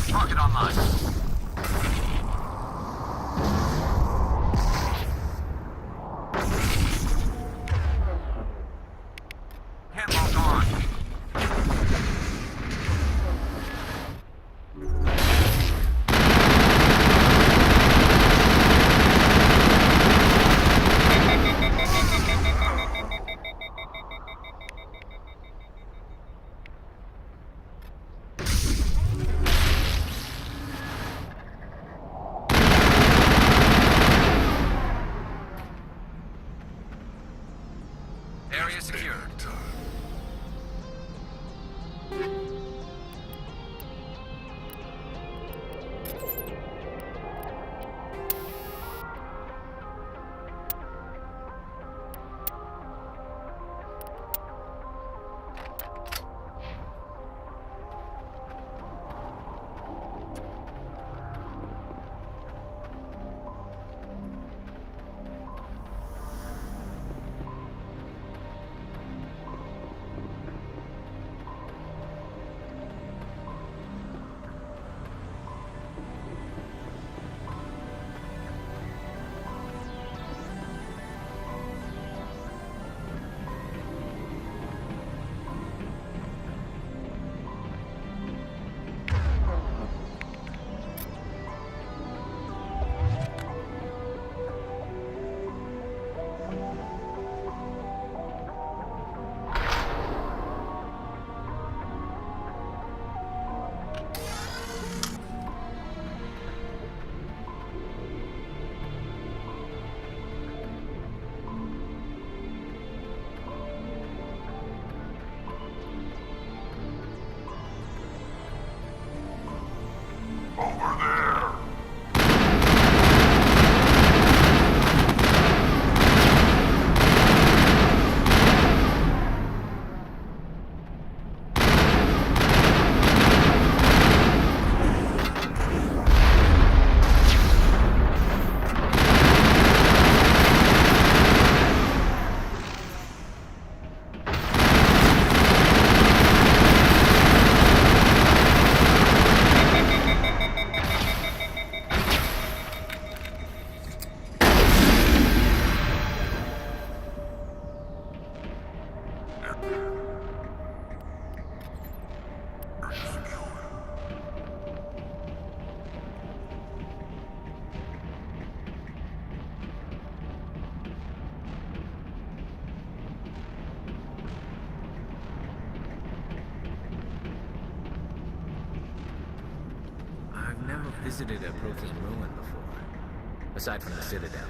Target online. Handlock on. Area secured. Visited a Prothean ruin before, aside from the Citadel.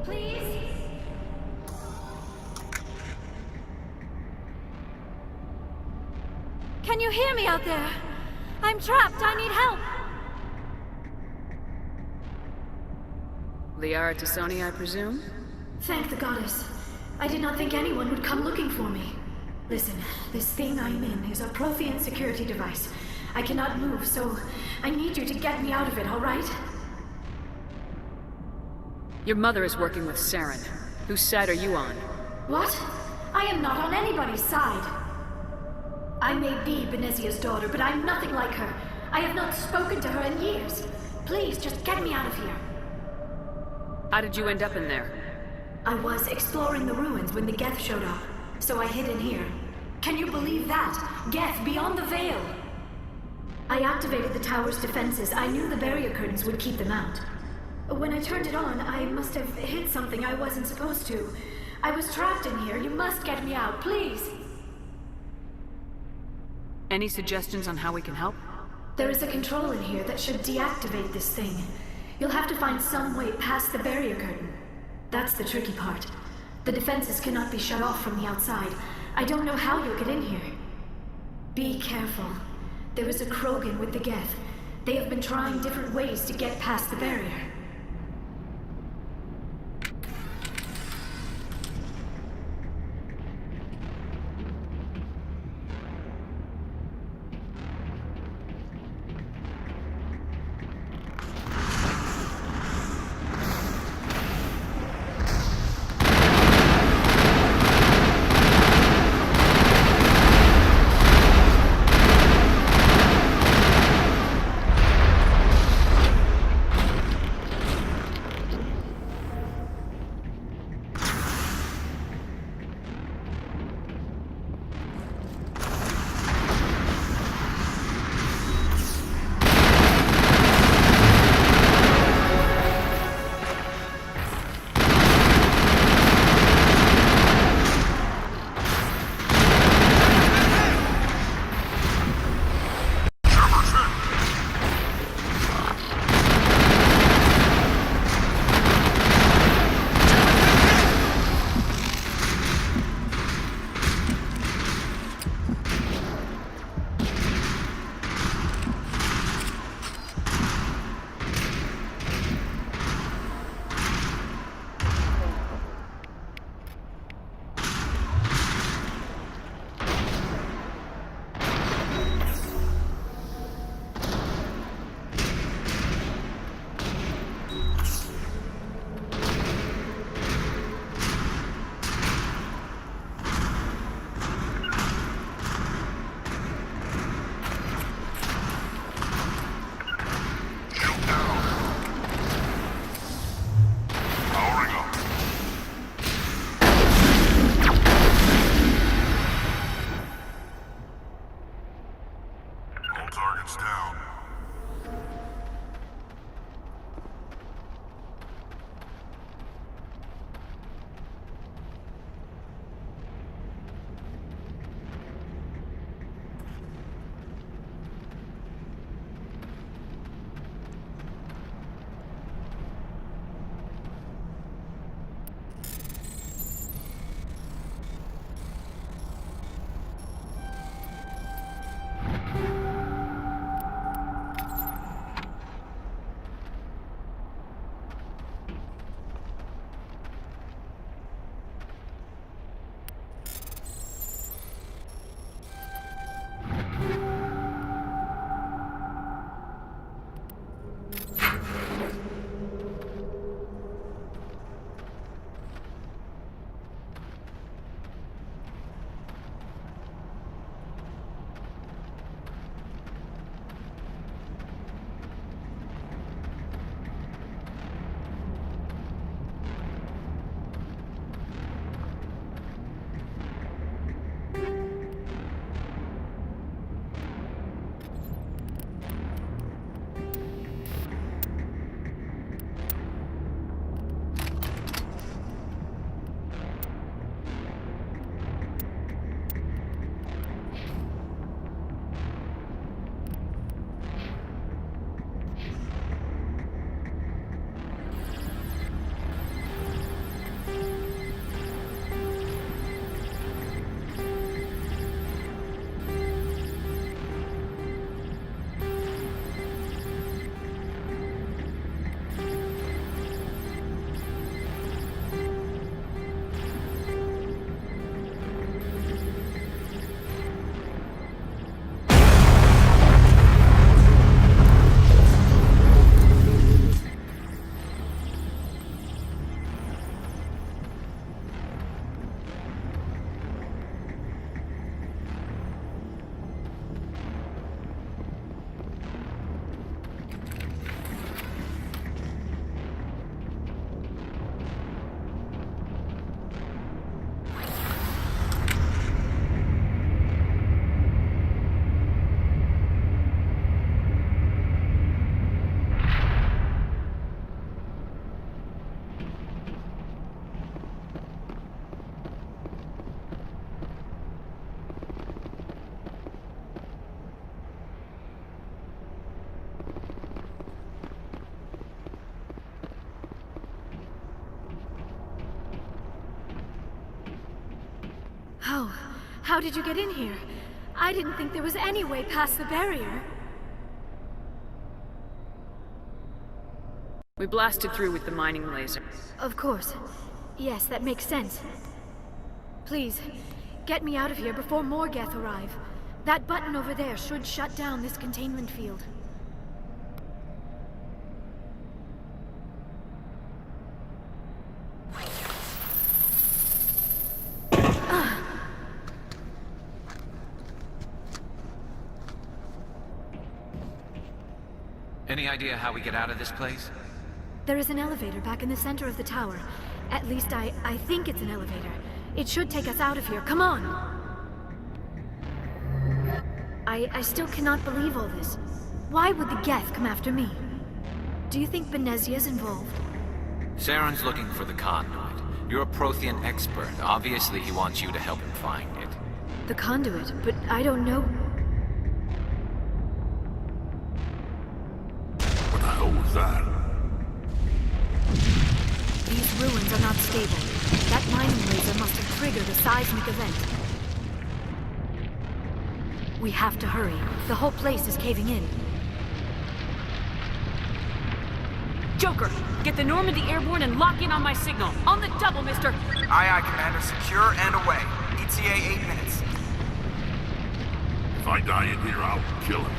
Please? Can you hear me out there? I'm trapped. I need help. Liara Tassoni, I presume? Thank the goddess. I did not think anyone would come looking for me. Listen, this thing I'm in is a Prothean security device. I cannot move, so I need you to get me out of it, all right? Your mother is working with Saren. Whose side are you on? What? I am not on anybody's side. I may be Benezia's daughter, but I'm nothing like her. I have not spoken to her in years. Please, just get me out of here. How did you end up in there? I was exploring the ruins when the Geth showed up, so I hid in here. Can you believe that? Geth beyond the veil! I activated the tower's defenses. I knew the barrier curtains would keep them out. When I turned it on, I must have hit something I wasn't supposed to. I was trapped in here. You must get me out, please! Any suggestions on how we can help? There is a control in here that should deactivate this thing. You'll have to find some way past the barrier curtain. That's the tricky part. The defenses cannot be shut off from the outside. I don't know how you'll get in here. Be careful. There is a Krogan with the Geth. They have been trying different ways to get past the barrier. How did you get in here? I didn't think there was any way past the barrier. We blasted through with the mining laser. Of course. Yes, that makes sense. Please, get me out of here before more Geth arrive. That button over there should shut down this containment field. Any idea how we get out of this place? There is an elevator back in the center of the tower. At least I think it's an elevator. It should take us out of here. Come on! I still cannot believe all this. Why would the Geth come after me? Do you think Benezia's involved? Saren's looking for the conduit. You're a Prothean expert. Obviously, he wants you to help him find it. The conduit, but I don't know. What the hell was that? These ruins are not stable. That mining laser must have triggered a seismic event. We have to hurry. The whole place is caving in. Joker, get the Normandy airborne and lock in on my signal. On the double, mister! Aye, aye, Commander. Secure and away. ETA 8 minutes. If I die in here, I'll kill him.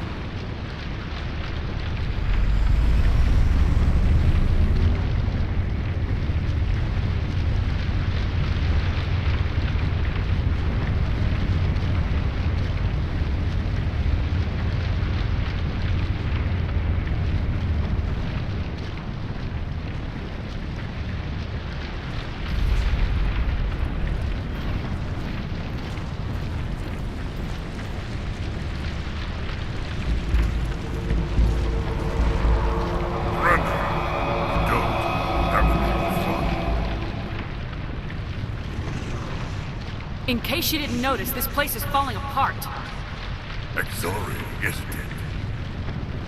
In case you didn't notice, this place is falling apart. Exhilarating, isn't it?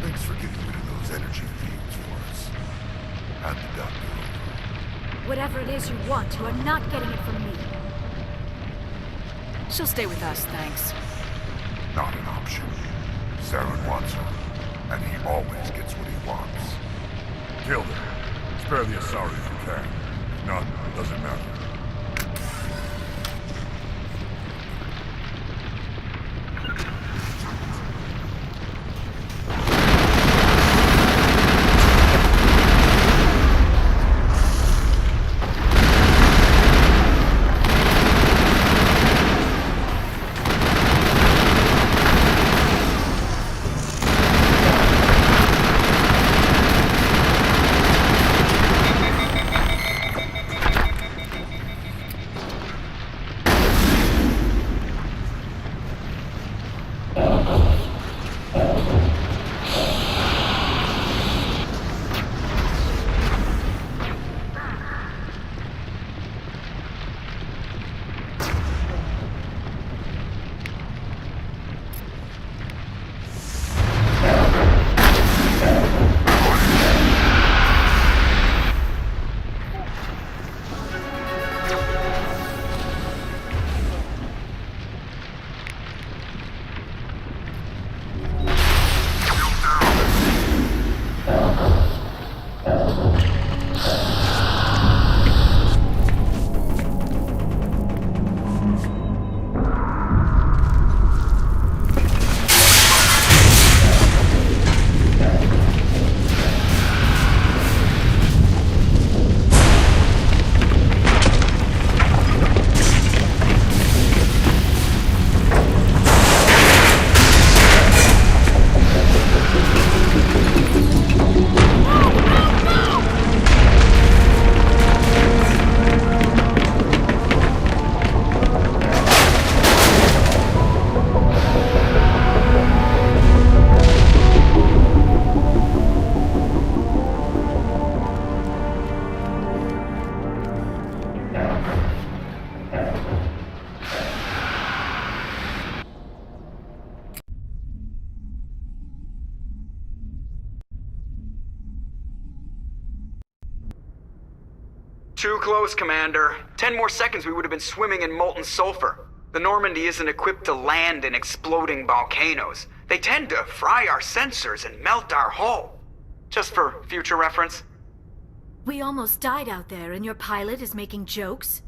Thanks for getting rid of those energy fields for us. Hand the doctor over. Whatever it is you want, you are not getting it from me. She'll stay with us, thanks. Not an option. Saren wants her, and he always gets what he wants. Kill her. Spare the Asari if you can. If not, it doesn't matter. Too close, Commander. 10 more seconds we would have been swimming in molten sulfur. The Normandy isn't equipped to land in exploding volcanoes. They tend to fry our sensors and melt our hull. Just for future reference. We almost died out there, and your pilot is making jokes?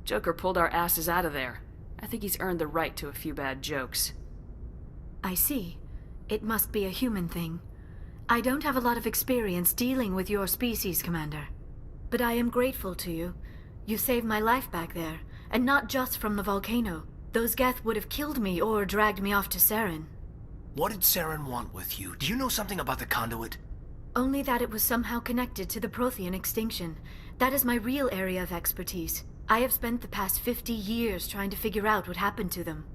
Joker pulled our asses out of there. I think he's earned the right to a few bad jokes. I see. It must be a human thing. I don't have a lot of experience dealing with your species, Commander. But I am grateful to you. You saved my life back there, and not just from the volcano. Those Geth would have killed me or dragged me off to Saren. What did Saren want with you? Do you know something about the conduit? Only that it was somehow connected to the Prothean extinction. That is my real area of expertise. I have spent the past 50 years trying to figure out what happened to them.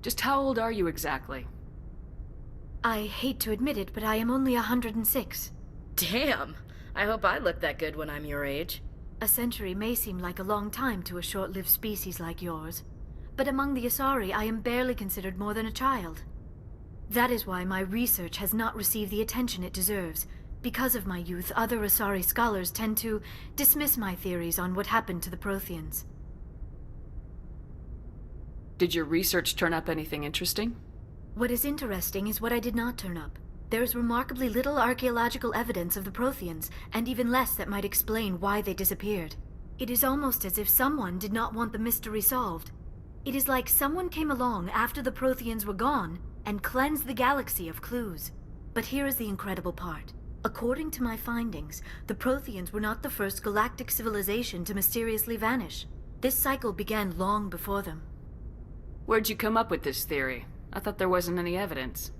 Just how old are you exactly? I hate to admit it, but I am only 106. Damn! I hope I look that good when I'm your age. A century may seem like a long time to a short-lived species like yours, but among the Asari I am barely considered more than a child. That is why my research has not received the attention it deserves. Because of my youth, other Asari scholars tend to dismiss my theories on what happened to the Protheans. Did your research turn up anything interesting? What is interesting is what I did not turn up. There is remarkably little archaeological evidence of the Protheans, and even less that might explain why they disappeared. It is almost as if someone did not want the mystery solved. It is like someone came along after the Protheans were gone and cleansed the galaxy of clues. But here is the incredible part. According to my findings, the Protheans were not the first galactic civilization to mysteriously vanish. This cycle began long before them. Where'd you come up with this theory? I thought there wasn't any evidence.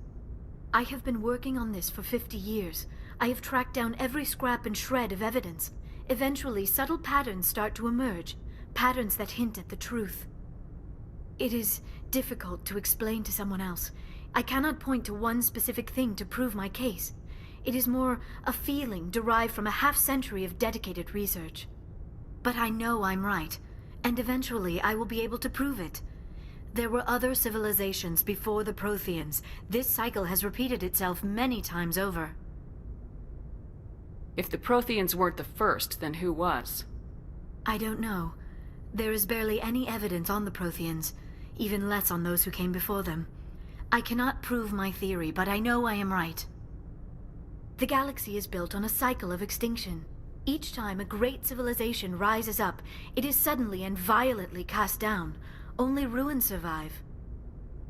I have been working on this for 50 years. I have tracked down every scrap and shred of evidence. Eventually, subtle patterns start to emerge, patterns that hint at the truth. It is difficult to explain to someone else. I cannot point to one specific thing to prove my case. It is more a feeling derived from a half-century of dedicated research. But I know I'm right, and eventually I will be able to prove it. There were other civilizations before the Protheans. This cycle has repeated itself many times over. If the Protheans weren't the first, then who was? I don't know. There is barely any evidence on the Protheans, even less on those who came before them. I cannot prove my theory, but I know I am right. The galaxy is built on a cycle of extinction. Each time a great civilization rises up, it is suddenly and violently cast down. Only ruins survive.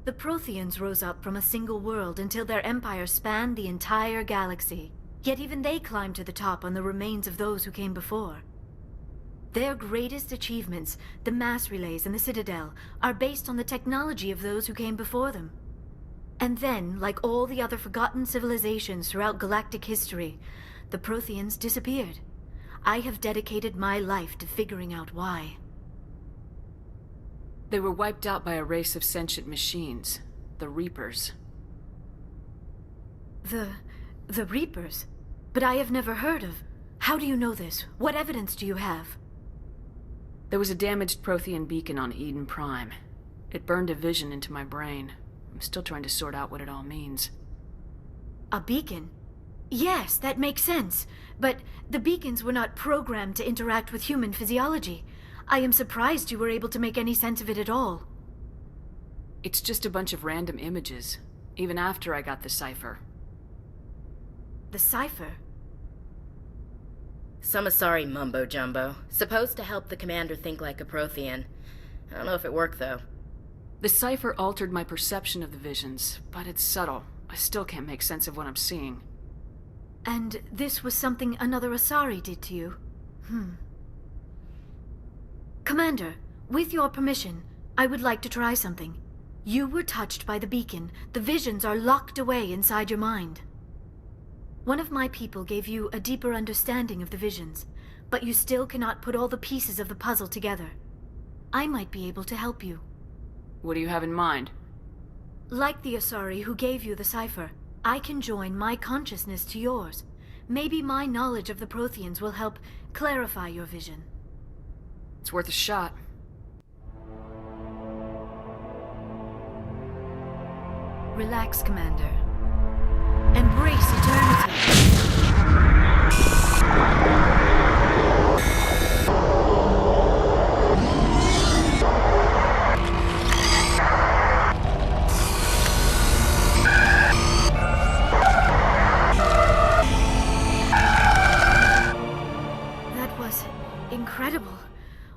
The Protheans rose up from a single world until their empire spanned the entire galaxy. Yet even they climbed to the top on the remains of those who came before. Their greatest achievements, the mass relays and the Citadel, are based on the technology of those who came before them. And then, like all the other forgotten civilizations throughout galactic history, the Protheans disappeared. I have dedicated my life to figuring out why. They were wiped out by a race of sentient machines, the Reapers. The Reapers? But I have never heard of. How do you know this? What evidence do you have? There was a damaged Prothean beacon on Eden Prime. It burned a vision into my brain. I'm still trying to sort out what it all means. A beacon? Yes, that makes sense. But the beacons were not programmed to interact with human physiology. I am surprised you were able to make any sense of it at all. It's just a bunch of random images, even after I got the cipher. The cipher? Some Asari mumbo-jumbo, supposed to help the commander think like a Prothean. I don't know if it worked, though. The cipher altered my perception of the visions, but it's subtle. I still can't make sense of what I'm seeing. And this was something another Asari did to you? Commander, with your permission, I would like to try something. You were touched by the beacon. The visions are locked away inside your mind. One of my people gave you a deeper understanding of the visions, but you still cannot put all the pieces of the puzzle together. I might be able to help you. What do you have in mind? Like the Asari who gave you the cipher, I can join my consciousness to yours. Maybe my knowledge of the Protheans will help clarify your vision. It's worth a shot. Relax, Commander. Embrace eternity. Incredible.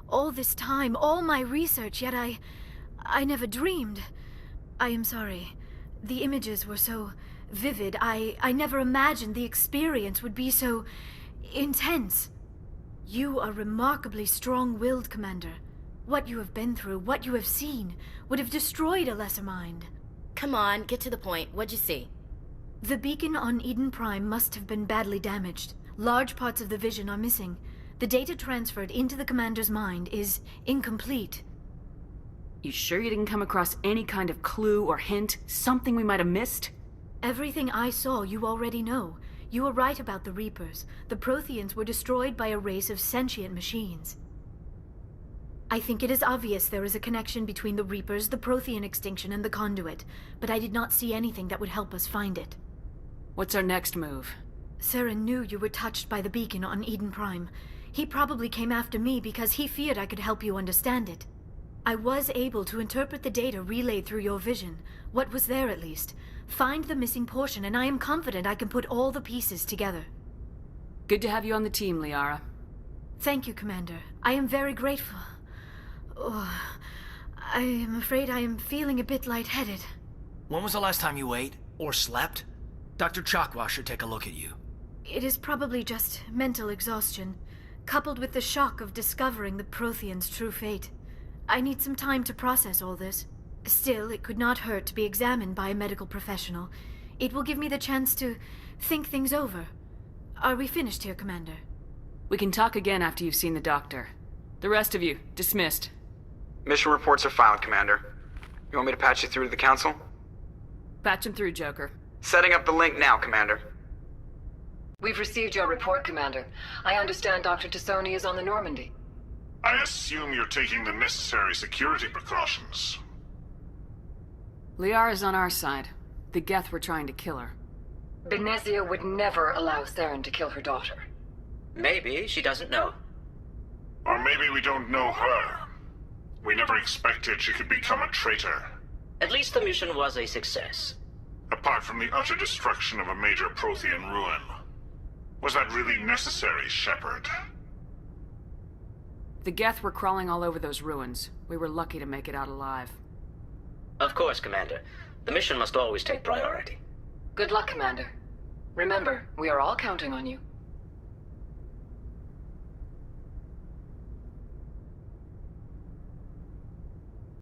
All this time, all my research, yet I never dreamed. I am sorry. The images were so vivid. I never imagined the experience would be so intense. You are remarkably strong-willed, Commander. What you have been through, what you have seen, would have destroyed a lesser mind. Come on, get to the point. What'd you see? The beacon on Eden Prime must have been badly damaged. Large parts of the vision are missing. The data transferred into the Commander's mind is incomplete. You sure you didn't come across any kind of clue or hint? Something we might have missed? Everything I saw you already know. You were right about the Reapers. The Protheans were destroyed by a race of sentient machines. I think it is obvious there is a connection between the Reapers, the Prothean extinction, and the Conduit, but I did not see anything that would help us find it. What's our next move? Saren knew you were touched by the beacon on Eden Prime. He probably came after me because he feared I could help you understand it. I was able to interpret the data relayed through your vision, what was there at least, find the missing portion, and I am confident I can put all the pieces together. Good to have you on the team, Liara. Thank you, Commander. I am very grateful. Oh, I am afraid I am feeling a bit lightheaded. When was the last time you ate? Or slept? Dr. Chakwa should take a look at you. It is probably just mental exhaustion, coupled with the shock of discovering the Prothean's true fate. I need some time to process all this. Still, it could not hurt to be examined by a medical professional. It will give me the chance to think things over. Are we finished here, Commander? We can talk again after you've seen the doctor. The rest of you, dismissed. Mission reports are filed, Commander. You want me to patch you through to the Council? Patch him through, Joker. Setting up the link now, Commander. We've received your report, Commander. I understand Dr. Tassoni is on the Normandy. I assume you're taking the necessary security precautions. Liara's on our side. The Geth were trying to kill her. Benezia would never allow Theron to kill her daughter. Maybe she doesn't know. Or maybe we don't know her. We never expected she could become a traitor. At least the mission was a success. Apart from the utter destruction of a major Prothean ruin. Was that really necessary, Shepard? The Geth were crawling all over those ruins. We were lucky to make it out alive. Of course, Commander. The mission must always take priority. Good luck, Commander. Remember, we are all counting on you.